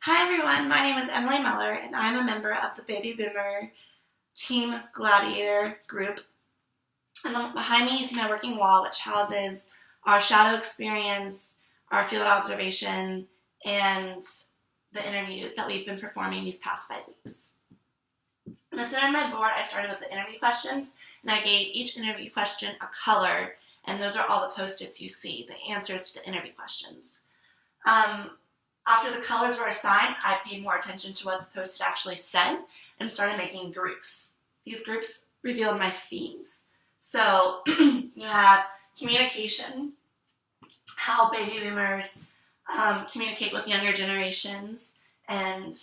Hi everyone, my name is Emily Meller and I'm a member of the Baby Boomer Team Gladiator group. And behind me you see my working wall, which houses our shadow experience, our field observation, and the interviews that we've been performing these past 5 weeks. In the center of my board, I started with the interview questions, and I gave each interview question a color, and those are all the post-its you see, the answers to the interview questions. After the colors were assigned, I paid more attention to what the post-it actually said and started making groups. These groups revealed my themes. So you have communication, how baby boomers communicate with younger generations, and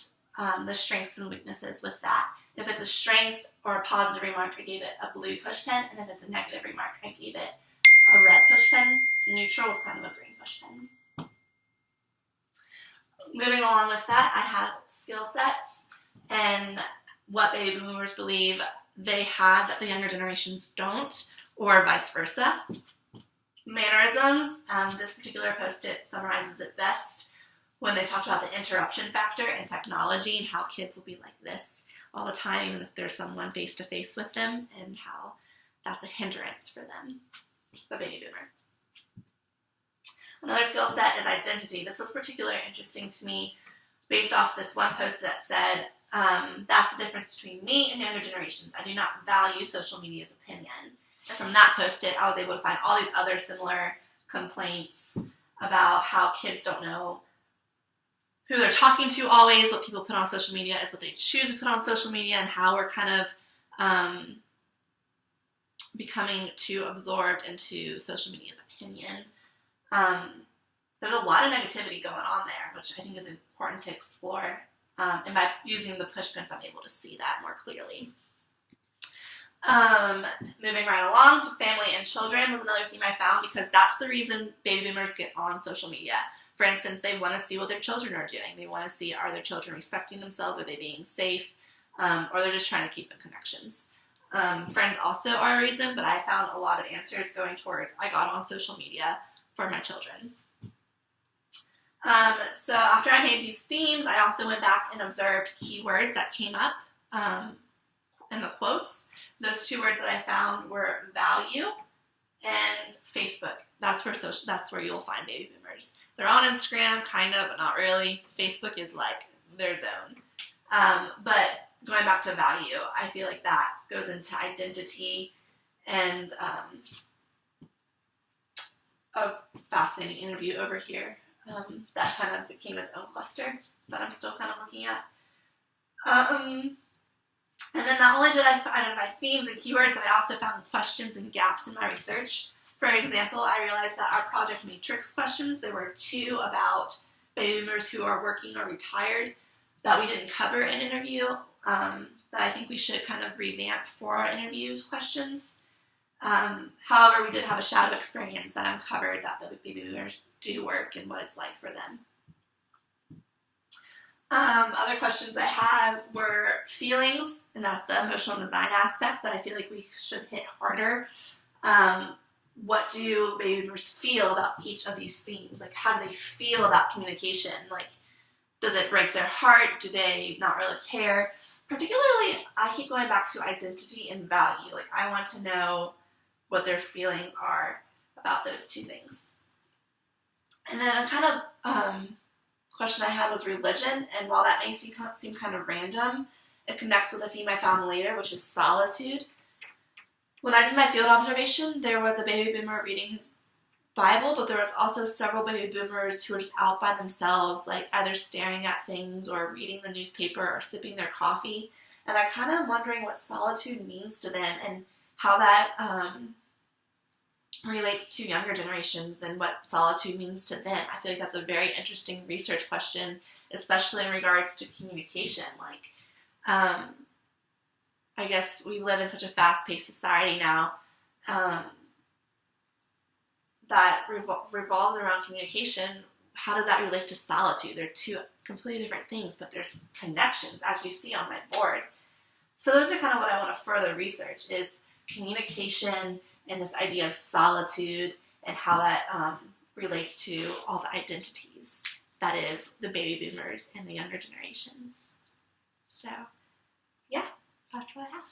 the strengths and weaknesses with that. If it's a strength or a positive remark, I gave it a blue push pen, and if it's a negative remark, I gave it a red push pen. Neutral was kind of a green push pen. Moving along with that, I have skill sets and what baby boomers believe they have that the younger generations don't, or vice versa. Mannerisms, this particular post-it summarizes it best when they talked about the interruption factor in technology and how kids will be like this all the time, even if there's someone face-to-face with them, and how that's a hindrance for them, the baby boomer. Another skill set is identity. This was particularly interesting to me based off this one post that said, that's the difference between me and younger generations. I do not value social media's opinion. And from that post-it, I was able to find all these other similar complaints about how kids don't know who they're talking to always. What people put on social media is what they choose to put on social media, and how we're kind of becoming too absorbed into social media's opinion. There's a lot of negativity going on there, which I think is important to explore. And by using the push pins, I'm able to see that more clearly. Moving right along to family and children was another theme I found, because that's the reason baby boomers get on social media. For instance, they want to see what their children are doing. They want to see, are their children respecting themselves? Are they being safe? Or they're just trying to keep in connections. Friends also are a reason, but I found a lot of answers going towards, I got on social media for my children. So after I made these themes, I also went back and observed keywords that came up in the quotes. Those 2 words that I found were value and Facebook. That's where you'll find baby boomers. They're on Instagram, kind of, but not really. Facebook is like their zone. But going back to value, I feel like that goes into identity and a fascinating interview over here that kind of became its own cluster that I'm still kind of looking at. And then not only did I identify themes and keywords, but I also found questions and gaps in my research. For example, I realized that our project matrix questions, there were 2 about baby boomers who are working or retired that we didn't cover in interview, that I think we should kind of revamp for our interviews questions. However, we did have a shadow experience that uncovered that baby boomers do work and what it's like for them. Other questions I had were feelings, and that's the emotional design aspect that I feel like we should hit harder. What do baby boomers feel about each of these themes? Like, how do they feel about communication? Like, does it break their heart? Do they not really care? Particularly, I keep going back to identity and value. Like, I want to know what their feelings are about those 2 things. And then a kind of question I had was religion, and while that may seem kind of random, it connects with a theme I found later, which is solitude. When I did my field observation, there was a baby boomer reading his Bible, but there was also several baby boomers who were just out by themselves, like either staring at things or reading the newspaper or sipping their coffee. And I kind of wondering what solitude means to them and how that relates to younger generations and what solitude means to them. I feel like that's a very interesting research question, especially in regards to communication. Like, I guess we live in such a fast-paced society now that revolves around communication. How does that relate to solitude? They're 2 completely different things, but there's connections, as you see on my board. So those are kind of what I want to further research, is communication and this idea of solitude and how that relates to all the identities. that is the baby boomers and the younger generations. So, yeah, that's what I have.